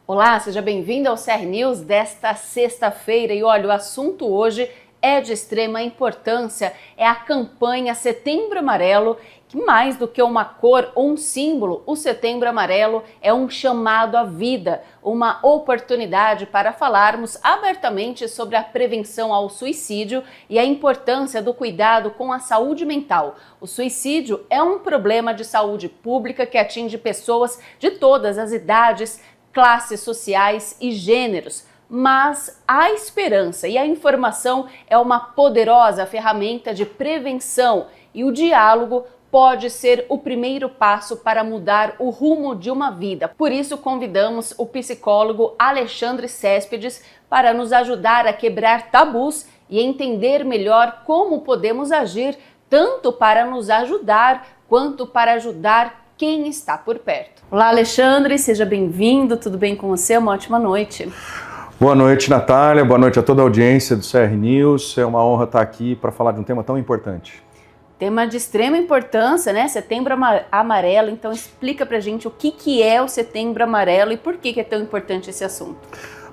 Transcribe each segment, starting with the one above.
Olá, seja bem-vindo ao CR News desta sexta-feira. E olha, o assunto hoje é de extrema importância, é a campanha Setembro Amarelo, que mais do que uma cor ou um símbolo, o Setembro Amarelo é um chamado à vida, uma oportunidade para falarmos abertamente sobre a prevenção ao suicídio e a importância do cuidado com a saúde mental. O suicídio é um problema de saúde pública que atinge pessoas de todas as idades, classes sociais e gêneros, mas a esperança e a informação é uma poderosa ferramenta de prevenção e o diálogo pode ser o primeiro passo para mudar o rumo de uma vida. Por isso convidamos o psicólogo Alexandre Céspedes para nos ajudar a quebrar tabus e entender melhor como podemos agir tanto para nos ajudar quanto para ajudar quem está por perto. Olá, Alexandre, seja bem-vindo, tudo bem com você? Uma ótima noite. Boa noite, Natália, boa noite a toda a audiência do CR News, é uma honra estar aqui para falar de um tema tão importante. Tema de extrema importância, né? Setembro Amarelo, então explica pra gente o que é o Setembro Amarelo e por que é tão importante esse assunto.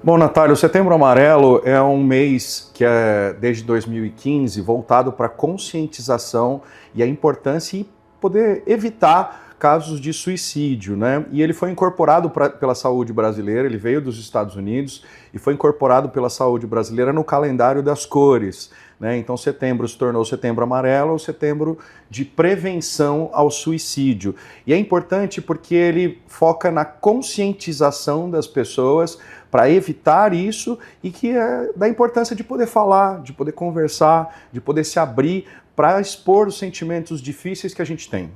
Bom, Natália, o Setembro Amarelo é um mês que é, desde 2015, voltado para a conscientização e a importância e poder evitar casos de suicídio, né? E ele foi incorporado pela saúde brasileira, ele veio dos Estados Unidos e foi incorporado pela saúde brasileira no calendário das cores, né? Então setembro se tornou Setembro Amarelo, o setembro de prevenção ao suicídio. E é importante porque ele foca na conscientização das pessoas para evitar isso e que é da importância de poder falar, de poder conversar, de poder se abrir para expor os sentimentos difíceis que a gente tem.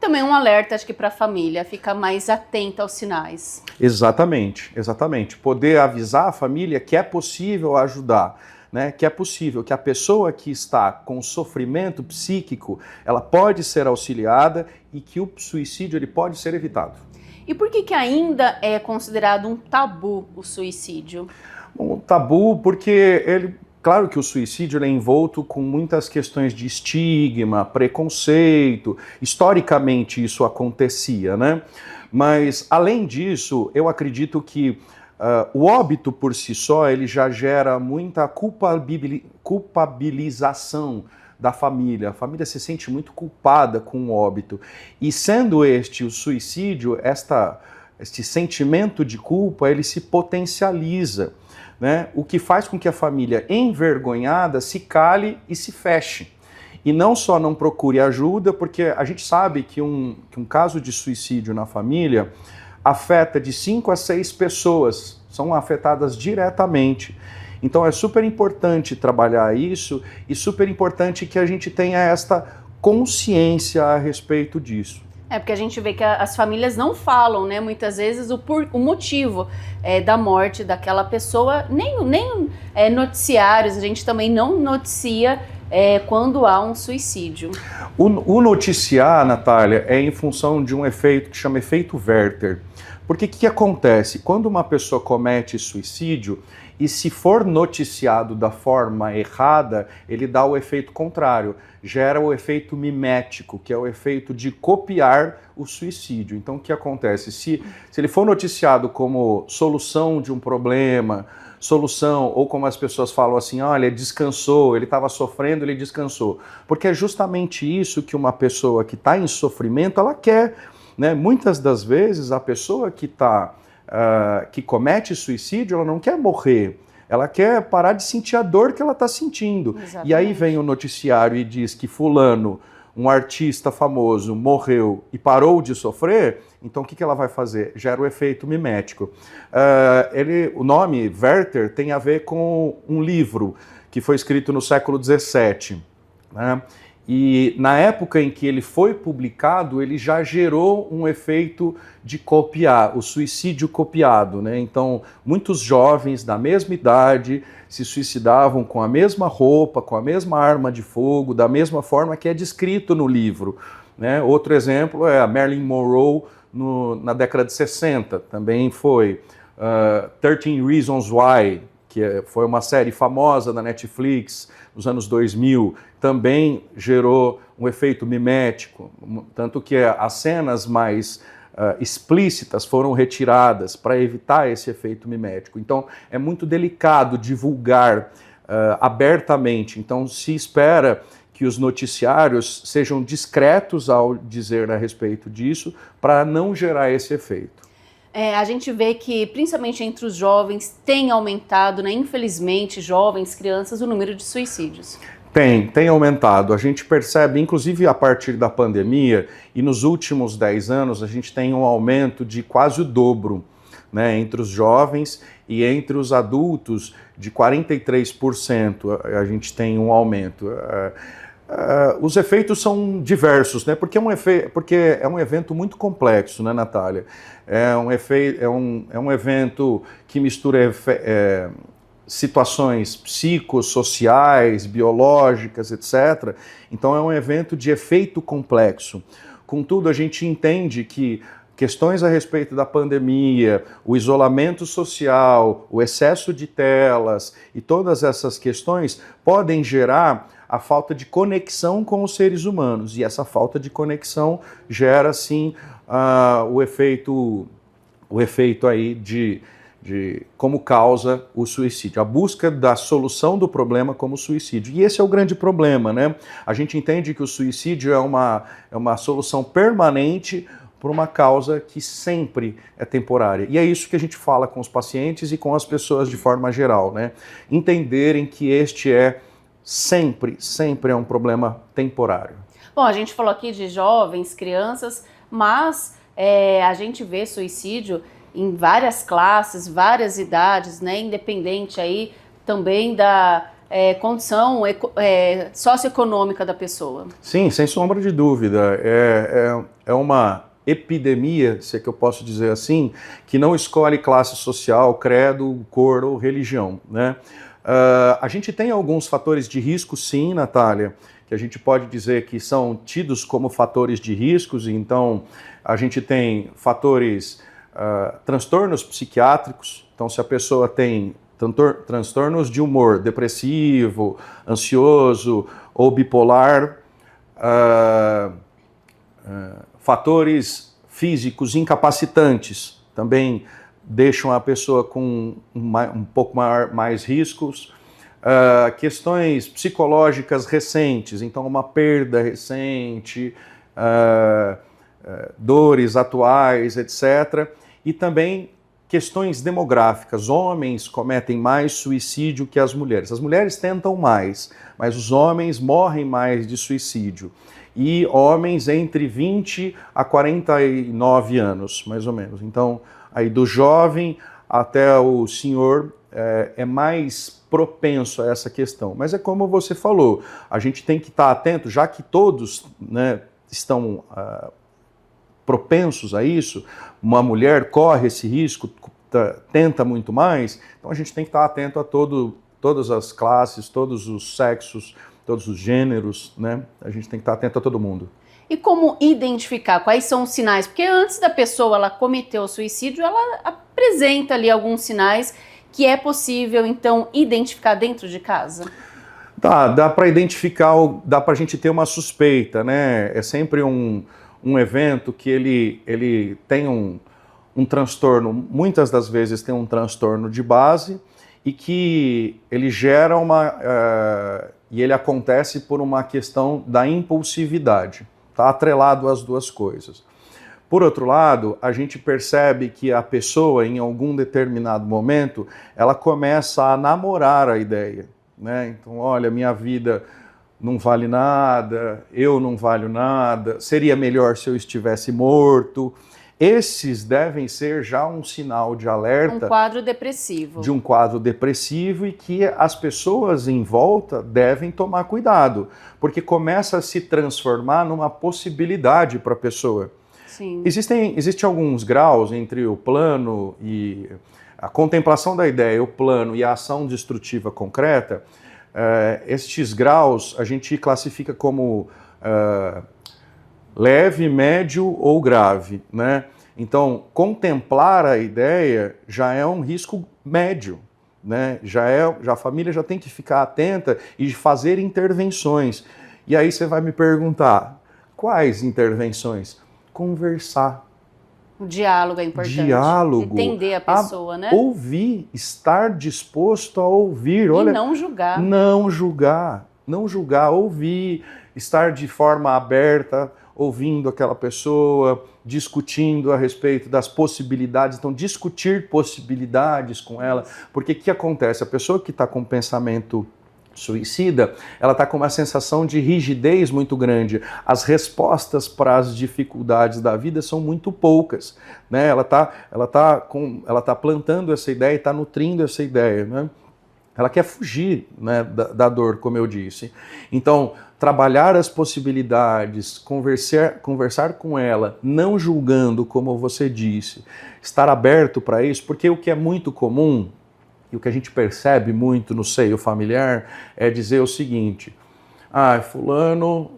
Também um alerta, acho que para a família, ficar mais atenta aos sinais. Exatamente, exatamente. Poder avisar a família que é possível ajudar, né? Que é possível, que a pessoa que está com sofrimento psíquico, ela pode ser auxiliada e que o suicídio ele pode ser evitado. E por que ainda é considerado um tabu o suicídio? Um tabu porque claro que o suicídio é envolto com muitas questões de estigma, preconceito. Historicamente isso acontecia, né? Mas, além disso, eu acredito que o óbito por si só ele já gera muita culpabilização da família. A família se sente muito culpada com o óbito. E sendo este o suicídio, este sentimento de culpa, ele se potencializa, né? O que faz com que a família envergonhada se cale e se feche. E não só não procure ajuda, porque a gente sabe que um caso de suicídio na família afeta de 5 a 6 pessoas, são afetadas diretamente. Então é super importante trabalhar isso e super importante que a gente tenha esta consciência a respeito disso. É porque a gente vê que as famílias não falam, né? Muitas vezes o motivo da morte daquela pessoa, nem noticiários, a gente também não noticia quando há um suicídio. O noticiar, Natália, é em função de um efeito que chama efeito Werther. Porque o que acontece? Quando uma pessoa comete suicídio, e se for noticiado da forma errada, ele dá o efeito contrário, gera o efeito mimético, que é o efeito de copiar o suicídio. Então o que acontece? Se ele for noticiado como solução de um problema, solução, ou como as pessoas falam assim, olha, descansou, ele estava sofrendo, ele descansou. Porque é justamente isso que uma pessoa que está em sofrimento, ela quer, né? Muitas das vezes a pessoa que comete suicídio, ela não quer morrer, ela quer parar de sentir a dor que ela está sentindo. Exatamente. E aí vem o noticiário e diz que fulano, um artista famoso, morreu e parou de sofrer, então o que ela vai fazer? Gera o efeito mimético. O nome Werther tem a ver com um livro que foi escrito no século XVII, né? E na época em que ele foi publicado, ele já gerou um efeito de copiar, o suicídio copiado, né? Então, muitos jovens da mesma idade se suicidavam com a mesma roupa, com a mesma arma de fogo, da mesma forma que é descrito no livro, né? Outro exemplo é a Marilyn Monroe na década de 60, também foi 13 Reasons Why, que foi uma série famosa da Netflix nos anos 2000, também gerou um efeito mimético, tanto que as cenas mais explícitas foram retiradas para evitar esse efeito mimético. Então, é muito delicado divulgar abertamente. Então, se espera que os noticiários sejam discretos ao dizer a respeito disso, para não gerar esse efeito. A gente vê que, principalmente entre os jovens, tem aumentado, né, infelizmente, jovens, crianças, o número de suicídios. Tem aumentado. A gente percebe, inclusive a partir da pandemia, e nos últimos 10 anos, a gente tem um aumento de quase o dobro, né, entre os jovens e entre os adultos, de 43%. A gente tem um aumento. Os efeitos são diversos, né? Porque é um evento muito complexo, né, Natália? É um evento que mistura situações psicossociais, biológicas, etc. Então é um evento de efeito complexo. Contudo, a gente entende que questões a respeito da pandemia, o isolamento social, o excesso de telas e todas essas questões podem gerar a falta de conexão com os seres humanos. E essa falta de conexão gera, sim, o efeito aí de como causa o suicídio. A busca da solução do problema como suicídio. E esse é o grande problema, né? A gente entende que o suicídio é uma solução permanente por uma causa que sempre é temporária. E é isso que a gente fala com os pacientes e com as pessoas de forma geral, né? Entenderem que este é sempre é um problema temporário. Bom, a gente falou aqui de jovens, crianças, mas a gente vê suicídio em várias classes, várias idades, né? Independente aí também da condição socioeconômica da pessoa. Sim, sem sombra de dúvida. É uma epidemia, se é que eu posso dizer assim, que não escolhe classe social, credo, cor ou religião, né? A gente tem alguns fatores de risco, sim, Natália, que a gente pode dizer que são tidos como fatores de riscos. Então, a gente tem fatores, transtornos psiquiátricos. Então, se a pessoa tem transtornos de humor depressivo, ansioso ou bipolar, fatores físicos incapacitantes também deixam a pessoa com um pouco mais riscos. Questões psicológicas recentes, então uma perda recente, dores atuais, etc. E também questões demográficas. Homens cometem mais suicídio que as mulheres. As mulheres tentam mais, mas os homens morrem mais de suicídio. E homens entre 20 a 49 anos, mais ou menos. Então, aí do jovem até o senhor é mais propenso a essa questão. Mas é como você falou, a gente tem que estar atento, já que todos, né, estão propensos a isso, uma mulher corre esse risco, tenta muito mais, então a gente tem que estar atento a todas as classes, todos os sexos, todos os gêneros, né? A gente tem que estar atento a todo mundo. E como identificar? Quais são os sinais? Porque antes da pessoa ela cometer o suicídio, ela apresenta ali alguns sinais que é possível, então, identificar dentro de casa? Dá para identificar, dá para a gente ter uma suspeita, né? É sempre um evento que ele tem um transtorno, muitas das vezes tem um transtorno de base e que ele gera e ele acontece por uma questão da impulsividade. Está atrelado às duas coisas. Por outro lado, a gente percebe que a pessoa, em algum determinado momento, ela começa a namorar a ideia, né? Então, olha, minha vida não vale nada, eu não valho nada, seria melhor se eu estivesse morto. Esses devem ser já um sinal de alerta. Um quadro depressivo. De um quadro depressivo e que as pessoas em volta devem tomar cuidado, porque começa a se transformar numa possibilidade para a pessoa. Sim. Existem alguns graus entre o plano e a contemplação da ideia, o plano e a ação destrutiva concreta. Estes graus a gente classifica como leve, médio ou grave, né? Então, contemplar a ideia já é um risco médio, né? Já a família já tem que ficar atenta e fazer intervenções. E aí você vai me perguntar, quais intervenções? Conversar. O diálogo é importante. Diálogo. Entender a pessoa, né? Ouvir, estar disposto a ouvir. Olha, e não julgar. Não julgar. Não julgar, ouvir, estar de forma aberta, ouvindo aquela pessoa, discutindo a respeito das possibilidades. Então, discutir possibilidades com ela. Porque o que acontece? A pessoa que está com pensamento suicida, ela está com uma sensação de rigidez muito grande. As respostas para as dificuldades da vida são muito poucas, né? Ela tá plantando essa ideia e está nutrindo essa ideia, né? Ela quer fugir, né, da dor, como eu disse. Então, trabalhar as possibilidades, conversar com ela, não julgando, como você disse, estar aberto para isso, porque o que é muito comum e o que a gente percebe muito no seio familiar é dizer o seguinte: fulano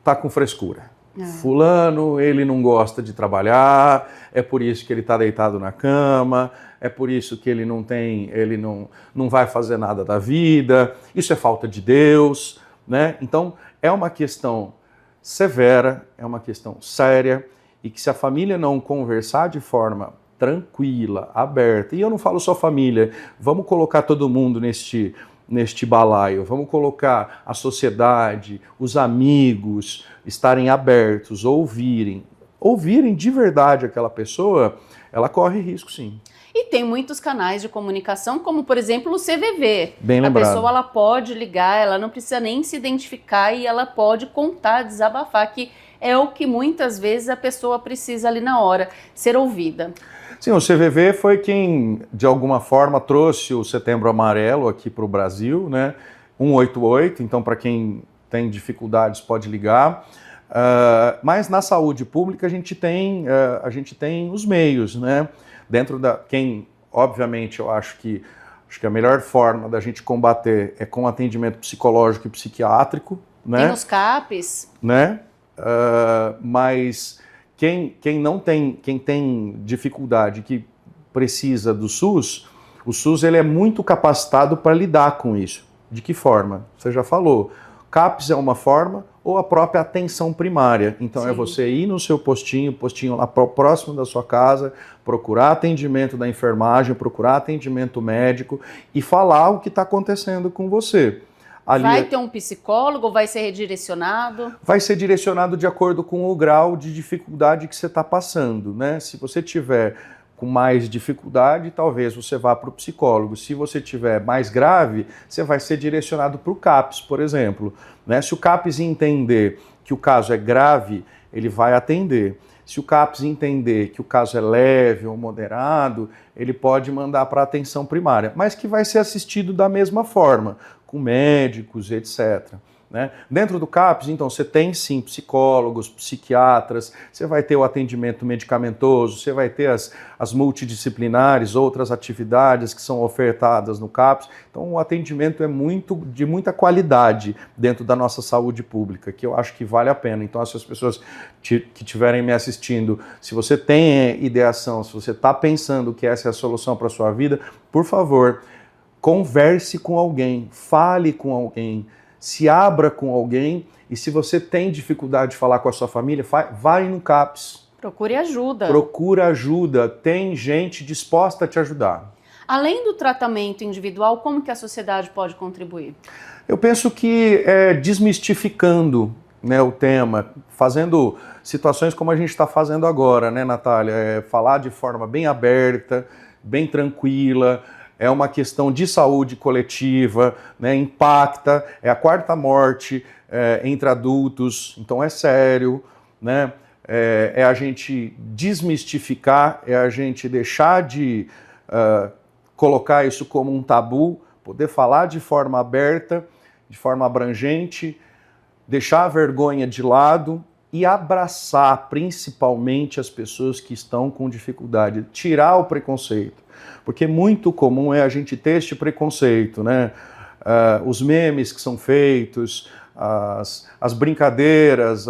tá com frescura. Fulano, ele não gosta de trabalhar, é por isso que ele está deitado na cama, é por isso que ele não vai fazer nada da vida, isso é falta de Deus, né? Então, é uma questão severa, é uma questão séria, e que se a família não conversar de forma tranquila, aberta, e eu não falo só família, vamos colocar todo mundo neste balaio, vamos colocar a sociedade, os amigos, estarem abertos, ouvirem de verdade aquela pessoa, ela corre risco, sim. E tem muitos canais de comunicação, como por exemplo o CVV. Bem lembrado. A pessoa ela pode ligar, ela não precisa nem se identificar e ela pode contar, desabafar, que é o que muitas vezes a pessoa precisa ali na hora, ser ouvida. Sim, o CVV foi quem, de alguma forma, trouxe o Setembro Amarelo aqui para o Brasil, né? 188, então para quem tem dificuldades pode ligar. Mas na saúde pública a gente tem os meios, né? Obviamente, eu acho que a melhor forma da gente combater é com atendimento psicológico e psiquiátrico, né? Tem os CAPs. Né? Mas quem tem dificuldade, que precisa do SUS, o SUS ele é muito capacitado para lidar com isso. De que forma? Você já falou. CAPS é uma forma, ou a própria atenção primária. Então Sim. É você ir no seu postinho lá próximo da sua casa, procurar atendimento da enfermagem, procurar atendimento médico e falar o que está acontecendo com você. Vai ter um psicólogo, vai ser redirecionado? Vai ser direcionado de acordo com o grau de dificuldade que você está passando, né? Se você tiver com mais dificuldade, talvez você vá para o psicólogo. Se você tiver mais grave, você vai ser direcionado para o CAPS, por exemplo, né? Se o CAPS entender que o caso é grave, ele vai atender. Se o CAPS entender que o caso é leve ou moderado, ele pode mandar para a atenção primária, mas que vai ser assistido da mesma forma, com médicos, etc. Né? Dentro do CAPS, então, você tem sim psicólogos, psiquiatras, você vai ter o atendimento medicamentoso, você vai ter as multidisciplinares, outras atividades que são ofertadas no CAPS. Então, o atendimento é de muita qualidade dentro da nossa saúde pública, que eu acho que vale a pena. Então, essas pessoas que estiverem me assistindo, se você tem ideação, se você está pensando que essa é a solução para a sua vida, por favor, converse com alguém, fale com alguém, se abra com alguém, e se você tem dificuldade de falar com a sua família, vai no CAPS. Procure ajuda. Procura ajuda, tem gente disposta a te ajudar. Além do tratamento individual, como que a sociedade pode contribuir? Eu penso que desmistificando, né, o tema, fazendo situações como a gente está fazendo agora, né, Natália? Falar de forma bem aberta, bem tranquila. É uma questão de saúde coletiva, né, impacta, é a quarta morte entre adultos, então é sério, né, é a gente desmistificar, é a gente deixar de colocar isso como um tabu, poder falar de forma aberta, de forma abrangente, deixar a vergonha de lado e abraçar principalmente as pessoas que estão com dificuldade, tirar o preconceito. Porque muito comum é a gente ter este preconceito, né? Os memes que são feitos, as brincadeiras,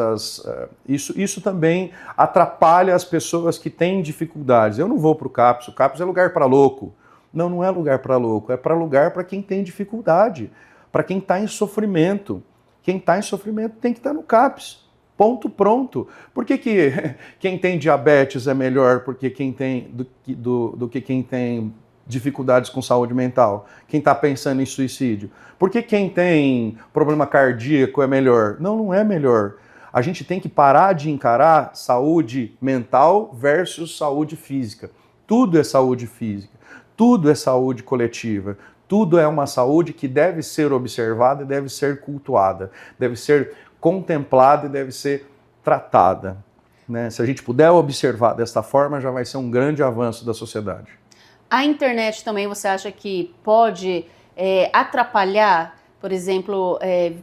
isso também atrapalha as pessoas que têm dificuldades. Eu não vou para o CAPS é lugar para louco. Não, não é lugar para louco, é para lugar para quem tem dificuldade, para quem está em sofrimento. Quem está em sofrimento tem que estar no CAPS. Ponto, pronto. Por que quem tem diabetes é melhor porque quem tem, do que quem tem dificuldades com saúde mental? Quem está pensando em suicídio? Por que quem tem problema cardíaco é melhor? Não, não é melhor. A gente tem que parar de encarar saúde mental versus saúde física. Tudo é saúde física, tudo é saúde coletiva, tudo é uma saúde que deve ser observada e deve ser cultuada, deve ser contemplada e deve ser tratada, né? Se a gente puder observar desta forma, já vai ser um grande avanço da sociedade. A internet também, você acha que pode atrapalhar, por exemplo,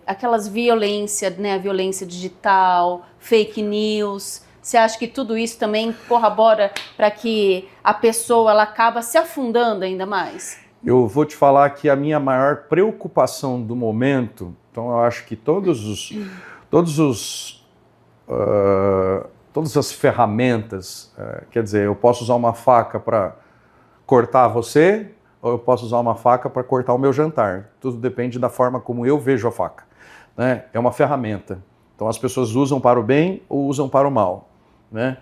aquelas violências, né? A violência digital, fake news? Você acha que tudo isso também corrobora para que a pessoa ela acaba se afundando ainda mais? Eu vou te falar que a minha maior preocupação do momento, então eu acho que todas as ferramentas, quer dizer, eu posso usar uma faca para cortar você, ou eu posso usar uma faca para cortar o meu jantar. Tudo depende da forma como eu vejo a faca, né? É uma ferramenta. Então as pessoas usam para o bem ou usam para o mal, né?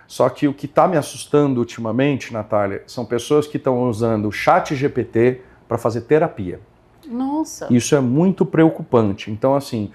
Só que o que está me assustando ultimamente, Natália, são pessoas que estão usando o ChatGPT para fazer terapia. Nossa! Isso é muito preocupante. Então, assim,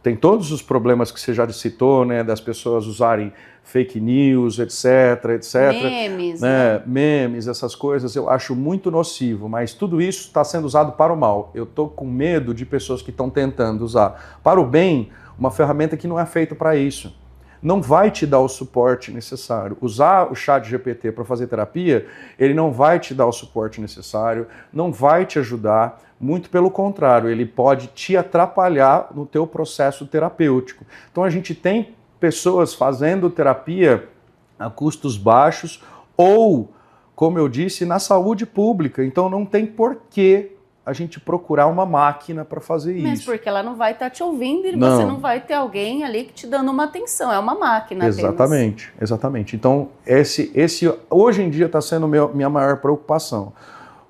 tem todos os problemas que você já citou, né, das pessoas usarem fake news, etc. Memes, né? Memes, essas coisas, eu acho muito nocivo, mas tudo isso está sendo usado para o mal. Eu estou com medo de pessoas que estão tentando usar para o bem uma ferramenta que não é feita para isso. Não vai te dar o suporte necessário. Usar o ChatGPT para fazer terapia, ele não vai te dar o suporte necessário, não vai te ajudar, muito pelo contrário, ele pode te atrapalhar no teu processo terapêutico. Então a gente tem pessoas fazendo terapia a custos baixos ou, como eu disse, na saúde pública. Então não tem porquê a gente procurar uma máquina para fazer isso. Mas porque ela não vai estar te ouvindo e você não vai ter alguém ali te dando uma atenção, é uma máquina Exatamente, apenas. Exatamente. Então, esse hoje em dia está sendo minha maior preocupação.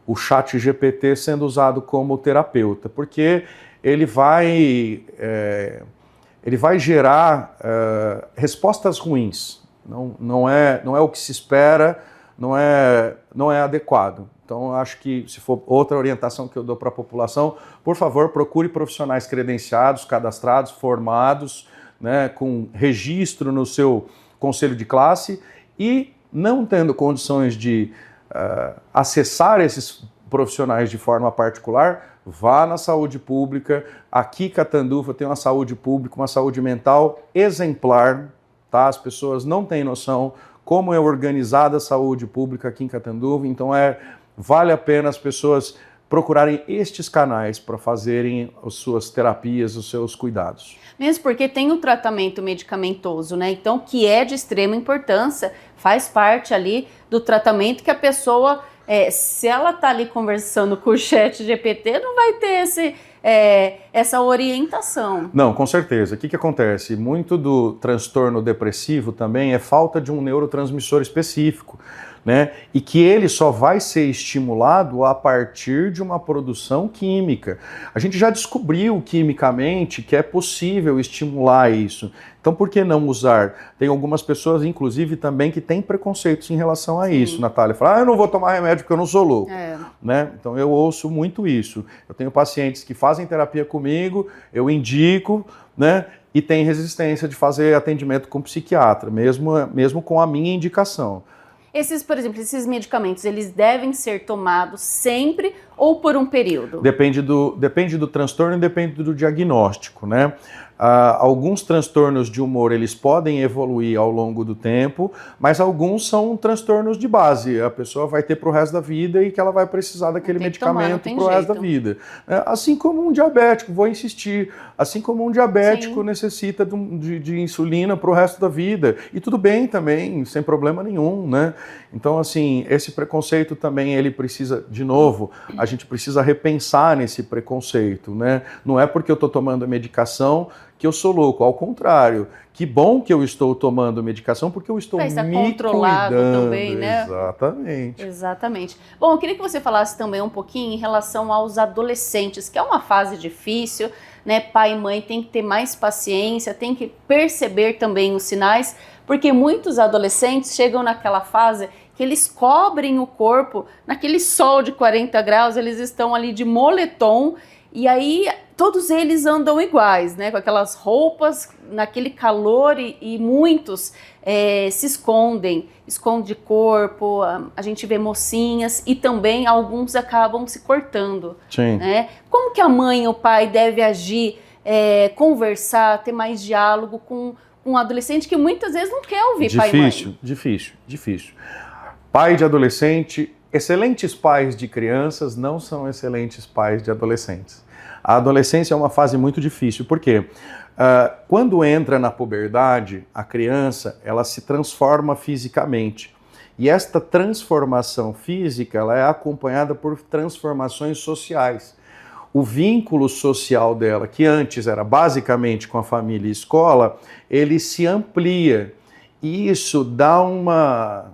O ChatGPT sendo usado como terapeuta, porque ele vai gerar respostas ruins. Não é o que se espera, não é adequado. Então, eu acho que, se for outra orientação que eu dou para a população, por favor, procure profissionais credenciados, cadastrados, formados, né, com registro no seu conselho de classe e, não tendo condições de acessar esses profissionais de forma particular, vá na saúde pública. Aqui, Catanduva tem uma saúde pública, uma saúde mental exemplar, tá? As pessoas não têm noção como é organizada a saúde pública aqui em Catanduva, então vale a pena as pessoas procurarem estes canais para fazerem as suas terapias, os seus cuidados. Mesmo porque tem o tratamento medicamentoso, né? Então, que é de extrema importância, faz parte ali do tratamento que a pessoa, se ela está ali conversando com o ChatGPT, não vai ter essa orientação. Não, com certeza. O que acontece? Muito do transtorno depressivo também é falta de um neurotransmissor específico, né? E que ele só vai ser estimulado a partir de uma produção química. A gente já descobriu quimicamente que é possível estimular isso. Então, por que não usar? Tem algumas pessoas, inclusive, também que têm preconceitos em relação a isso. Natália fala, eu não vou tomar remédio porque eu não sou louco. Né? Então, eu ouço muito isso. Eu tenho pacientes que fazem terapia comigo, eu indico, né? E tem resistência de fazer atendimento com psiquiatra, mesmo com a minha indicação. Por exemplo, esses medicamentos, eles devem ser tomados sempre ou por um período? Depende do transtorno e depende do diagnóstico, né? Alguns transtornos de humor, eles podem evoluir ao longo do tempo, mas alguns são transtornos de base. A pessoa vai ter para o resto da vida e que ela vai precisar daquele medicamento para o resto da vida. Assim como um diabético, vou insistir, assim como um diabético necessita de insulina para o resto da vida. E tudo bem também, sem problema nenhum, né? Então, assim, esse preconceito também, ele precisa, de novo, a gente gente precisa repensar nesse preconceito, né? Não é porque eu estou tomando medicação que eu sou louco, ao contrário. Que bom que eu estou tomando medicação porque eu estou me controlado cuidando. também, né? Exatamente. Exatamente. Bom, eu queria que você falasse também um pouquinho em relação aos adolescentes, que é uma fase difícil, né? Pai e mãe tem que ter mais paciência, tem que perceber também os sinais, porque muitos adolescentes chegam naquela fase que eles cobrem o corpo, naquele sol de 40 graus, eles estão ali de moletom, e aí todos eles andam iguais, né? Com aquelas roupas, naquele calor, e muitos se escondem, esconde corpo, a gente vê mocinhas, e também alguns acabam se cortando. Sim. Né? Como que a mãe e o pai devem agir, conversar, ter mais diálogo com um adolescente que muitas vezes não quer ouvir pai e mãe? Difícil. Pai de adolescente, excelentes pais de crianças não são excelentes pais de adolescentes. A adolescência é uma fase muito difícil, por quê? Quando entra na puberdade, a criança ela se transforma fisicamente. E esta transformação física ela é acompanhada por transformações sociais. O vínculo social dela, que antes era basicamente com a família e escola, ele se amplia. E isso dá uma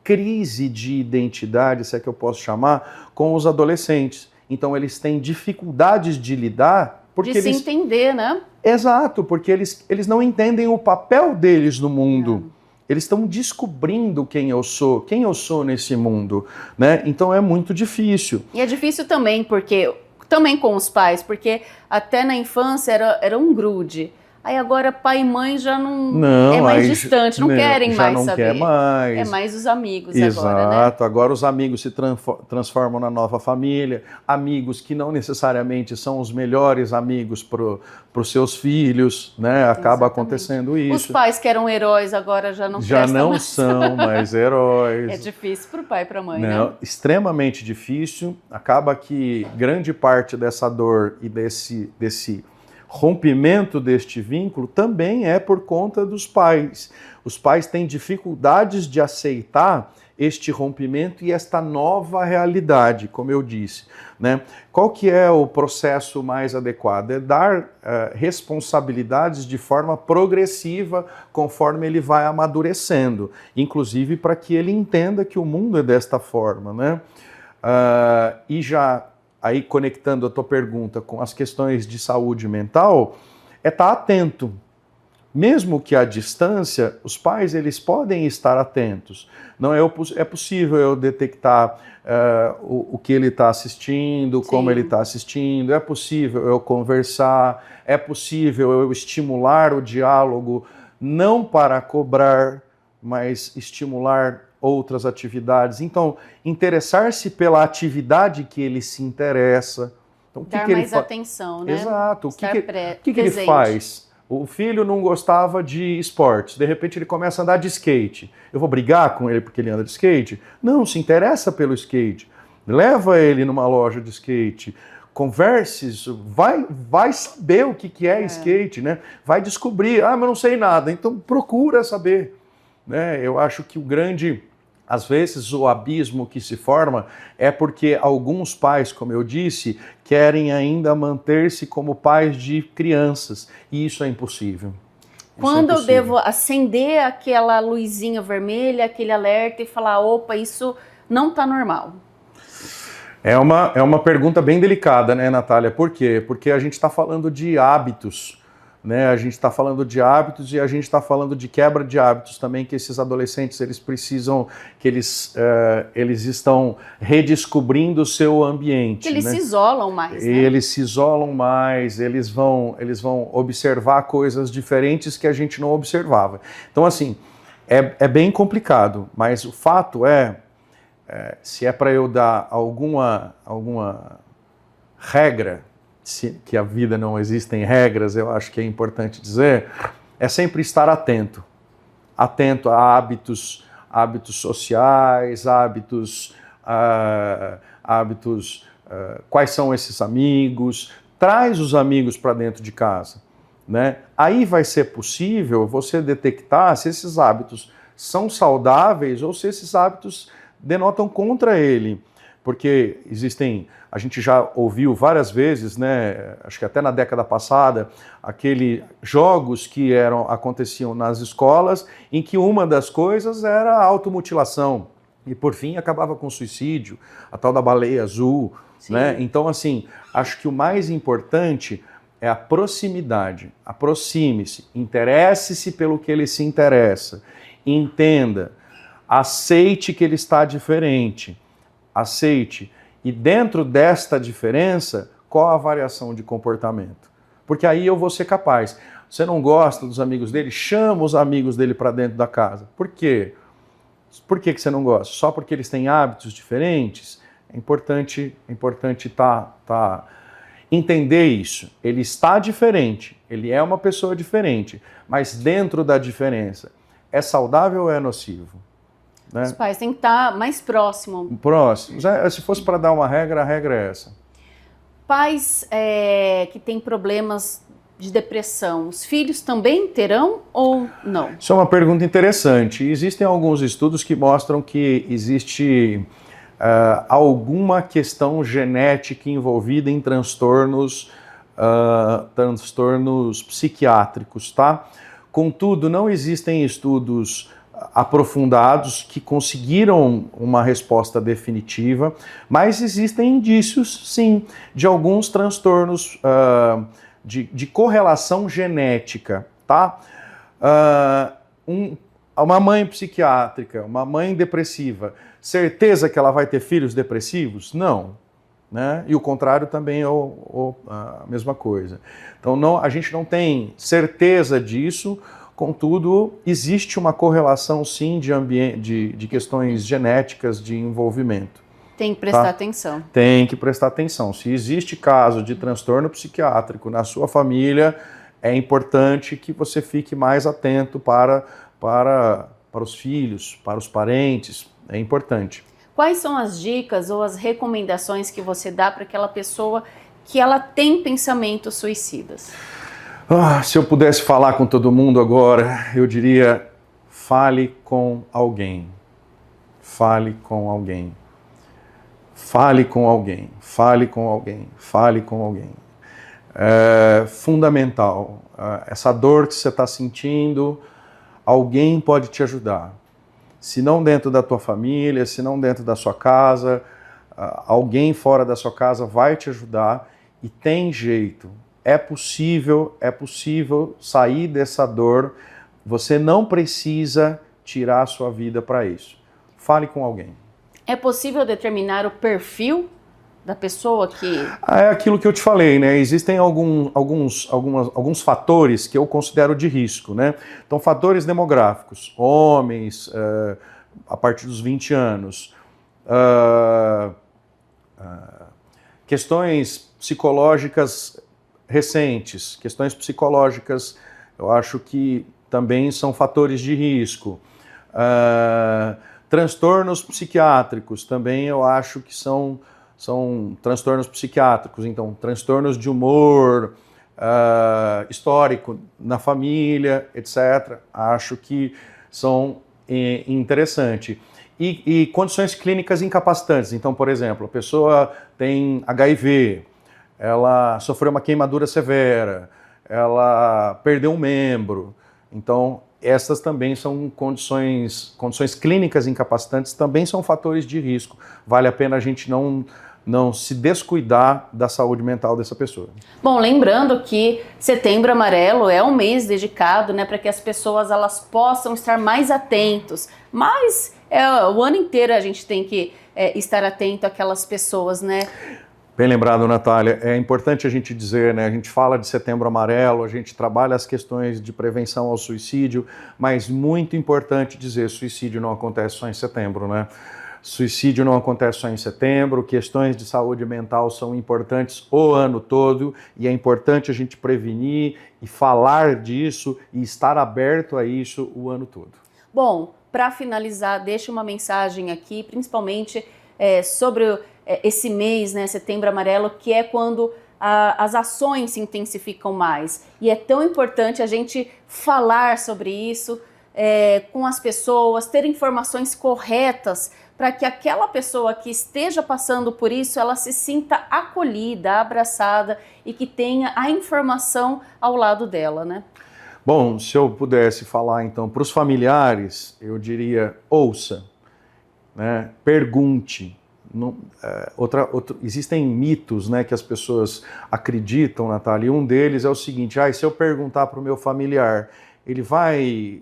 crise de identidade, se é que eu posso chamar, com os adolescentes. Então eles têm dificuldades de lidar porque de se entender, né? Exato, porque eles não entendem o papel deles no mundo. Eles estão descobrindo quem eu sou nesse mundo, né? Então é muito difícil. E é difícil também, porque também com os pais, porque até na infância era um grude. Aí agora pai e mãe já não é mais distante, não querem mais saber. Já não quer mais. É mais os amigos agora, né? Exato, agora os amigos se transformam na nova família, amigos que não necessariamente são os melhores amigos para os seus filhos, né? Acaba acontecendo isso. Os pais que eram heróis agora já não são mais heróis. É difícil para o pai e para a mãe, não, né? Extremamente difícil. Acaba que grande parte dessa dor e desse rompimento deste vínculo também é por conta dos pais. Os pais têm dificuldades de aceitar este rompimento e esta nova realidade, como eu disse, né? Qual que é o processo mais adequado? É dar responsabilidades de forma progressiva conforme ele vai amadurecendo, inclusive para que ele entenda que o mundo é desta forma, né? E já aí conectando a tua pergunta com as questões de saúde mental, é estar atento. Mesmo que à distância, os pais eles podem estar atentos. Não é possível eu detectar o que ele está assistindo, Sim. como ele está assistindo, é possível eu conversar, é possível eu estimular o diálogo, não para cobrar, mas estimular outras atividades. Então, interessar-se pela atividade que ele se interessa. Então, dar mais atenção, né? Exato. O que ele faz? O filho não gostava de esportes, de repente ele começa a andar de skate. Eu vou brigar com ele porque ele anda de skate? Não, se interessa pelo skate. Leva ele numa loja de skate. Converse, vai saber o que é skate, né? Vai descobrir. Mas eu não sei nada. Então, procura saber. Né? Eu acho que às vezes o abismo que se forma é porque alguns pais, como eu disse, querem ainda manter-se como pais de crianças, e isso é impossível. Quando eu devo acender aquela luzinha vermelha, aquele alerta e falar, opa, isso não está normal? É uma pergunta bem delicada, né, Natália? Por quê? Porque a gente está falando de hábitos, né? A gente está falando de hábitos e a gente está falando de quebra de hábitos também, que esses adolescentes eles precisam, que eles estão redescobrindo o seu ambiente. Que eles, né? se isolam mais, né? Eles se isolam mais, eles vão observar coisas diferentes que a gente não observava. Então, assim, é bem complicado, mas o fato se é para eu dar alguma regra, que a vida não existem regras, eu acho que é importante dizer, é sempre estar atento a hábitos sociais, quais são esses amigos, traz os amigos para dentro de casa, né? Aí vai ser possível você detectar se esses hábitos são saudáveis ou se esses hábitos denotam contra ele. porque a gente já ouviu várias vezes, né, acho que até na década passada, aqueles jogos que aconteciam nas escolas, em que uma das coisas era a automutilação, e por fim acabava com suicídio, a tal da baleia azul, né? Então, assim, acho que o mais importante é a proximidade. Aproxime-se, interesse-se pelo que ele se interessa, entenda, aceite que ele está diferente, aceite. E dentro desta diferença, qual a variação de comportamento? Porque aí eu vou ser capaz. Você não gosta dos amigos dele? Chama os amigos dele para dentro da casa. Por quê? Por que você não gosta? Só porque eles têm hábitos diferentes? É importante entender isso. Ele está diferente, ele é uma pessoa diferente, mas dentro da diferença, é saudável ou é nocivo? Né? Os pais têm que estar mais próximos. Próximos. Se fosse para dar uma regra, a regra é essa. Pais que têm problemas de depressão, os filhos também terão ou não? Isso é uma pergunta interessante. Existem alguns estudos que mostram que existe alguma questão genética envolvida em transtornos psiquiátricos, tá? Contudo, não existem estudos aprofundados que conseguiram uma resposta definitiva, mas existem indícios, sim, de alguns transtornos de correlação genética, tá? Uma mãe psiquiátrica, uma mãe depressiva, certeza que ela vai ter filhos depressivos? Não. Né? E o contrário também é a mesma coisa. Então a gente não tem certeza disso, contudo, existe uma correlação sim de questões genéticas de envolvimento. Tem que prestar atenção. Tem que prestar atenção. Se existe caso de transtorno psiquiátrico na sua família, é importante que você fique mais atento para os filhos, para os parentes. É importante. Quais são as dicas ou as recomendações que você dá para aquela pessoa que ela tem pensamentos suicidas? Se eu pudesse falar com todo mundo agora, eu diria: fale com alguém. Fale com alguém. Fale com alguém. Fale com alguém. Fale com alguém. É fundamental. Essa dor que você está sentindo, alguém pode te ajudar. Se não dentro da tua família, se não dentro da sua casa, alguém fora da sua casa vai te ajudar e tem jeito. É possível sair dessa dor. Você não precisa tirar a sua vida para isso. Fale com alguém. É possível determinar o perfil da pessoa que... É aquilo que eu te falei, né? Existem alguns fatores que eu considero de risco, né? Então, fatores demográficos, homens a partir dos 20 anos, questões psicológicas recentes, questões psicológicas, eu acho que também são fatores de risco. Transtornos psiquiátricos também eu acho que são transtornos psiquiátricos, então transtornos de humor, histórico na família, etc. Acho que são interessantes. E condições clínicas incapacitantes, então, por exemplo, a pessoa tem HIV, ela sofreu uma queimadura severa, ela perdeu um membro, então essas também são condições clínicas incapacitantes, também são fatores de risco. Vale a pena a gente não se descuidar da saúde mental dessa pessoa. Bom, lembrando que Setembro Amarelo é um mês dedicado, né, para que as pessoas elas possam estar mais atentos, mas o ano inteiro a gente tem que estar atento àquelas pessoas, né? Bem lembrado, Natália. É importante a gente dizer, né? A gente fala de Setembro Amarelo, a gente trabalha as questões de prevenção ao suicídio, mas muito importante dizer, suicídio não acontece só em setembro, né? Suicídio não acontece só em setembro, questões de saúde mental são importantes o ano todo e é importante a gente prevenir e falar disso e estar aberto a isso o ano todo. Bom, para finalizar, deixa uma mensagem aqui, principalmente sobre esse mês, né, Setembro Amarelo, que é quando as ações se intensificam mais. E é tão importante a gente falar sobre isso com as pessoas, ter informações corretas para que aquela pessoa que esteja passando por isso, ela se sinta acolhida, abraçada e que tenha a informação ao lado dela, né? Bom, se eu pudesse falar então para os familiares, eu diria: ouça, né? Pergunte. Não, existem mitos, né, que as pessoas acreditam, Natália, e um deles é o seguinte: se eu perguntar para o meu familiar, ele vai,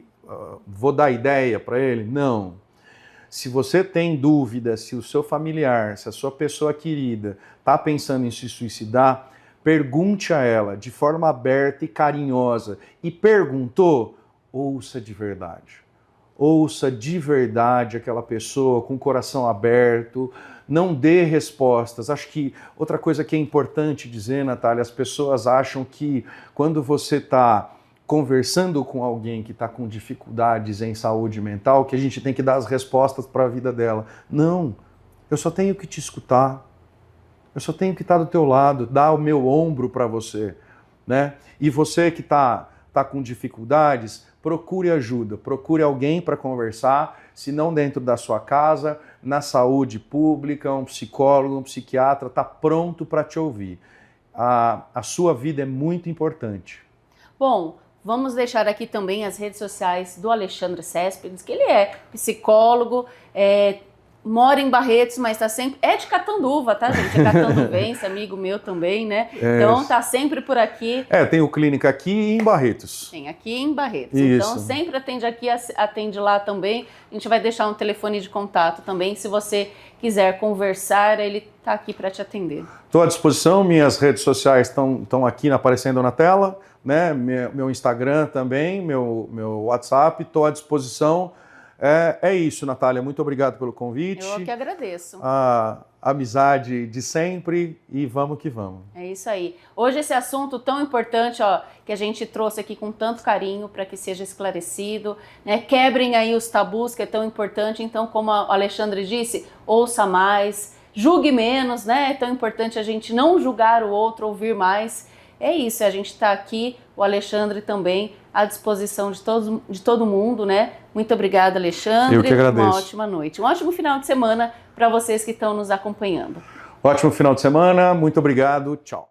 vou dar ideia para ele? Não. Se você tem dúvida se o seu familiar, se a sua pessoa querida está pensando em se suicidar, pergunte a ela de forma aberta e carinhosa. E perguntou, ouça de verdade. Ouça de verdade aquela pessoa com o coração aberto, não dê respostas. Acho que outra coisa que é importante dizer, Natália, as pessoas acham que quando você está conversando com alguém que está com dificuldades em saúde mental, que a gente tem que dar as respostas para a vida dela. Não, eu só tenho que te escutar. Eu só tenho que estar do teu lado, dar o meu ombro para você, né? E você que tá com dificuldades, procure ajuda, procure alguém para conversar, se não dentro da sua casa, na saúde pública, um psicólogo, um psiquiatra está pronto para te ouvir. A sua vida é muito importante. Bom, vamos deixar aqui também as redes sociais do Alexandre Céspedes, que ele é psicólogo, mora em Barretos, mas tá sempre... É de Catanduva, tá, gente? É catanduvense, amigo meu também, né? Então tá sempre por aqui. Tenho clínica aqui e em Barretos. Tem aqui em Barretos. Isso. Então sempre atende aqui, atende lá também. A gente vai deixar um telefone de contato também. Se você quiser conversar, ele tá aqui para te atender. Estou à disposição, minhas redes sociais estão aqui aparecendo na tela, né? Meu Instagram também, meu WhatsApp, estou à disposição. É isso, Natália, muito obrigado pelo convite. Eu que agradeço. A amizade de sempre e vamos que vamos. É isso aí. Hoje esse assunto tão importante, que a gente trouxe aqui com tanto carinho para que seja esclarecido, né? Quebrem aí os tabus, que é tão importante. Então, como o Alexandre disse, ouça mais, julgue menos, né? É tão importante a gente não julgar o outro, ouvir mais. É isso, a gente está aqui, o Alexandre também, à disposição de todo mundo, né? Muito obrigada, Alexandre. Eu que agradeço. Uma ótima noite. Um ótimo final de semana para vocês que estão nos acompanhando. Ótimo final de semana, muito obrigado, tchau.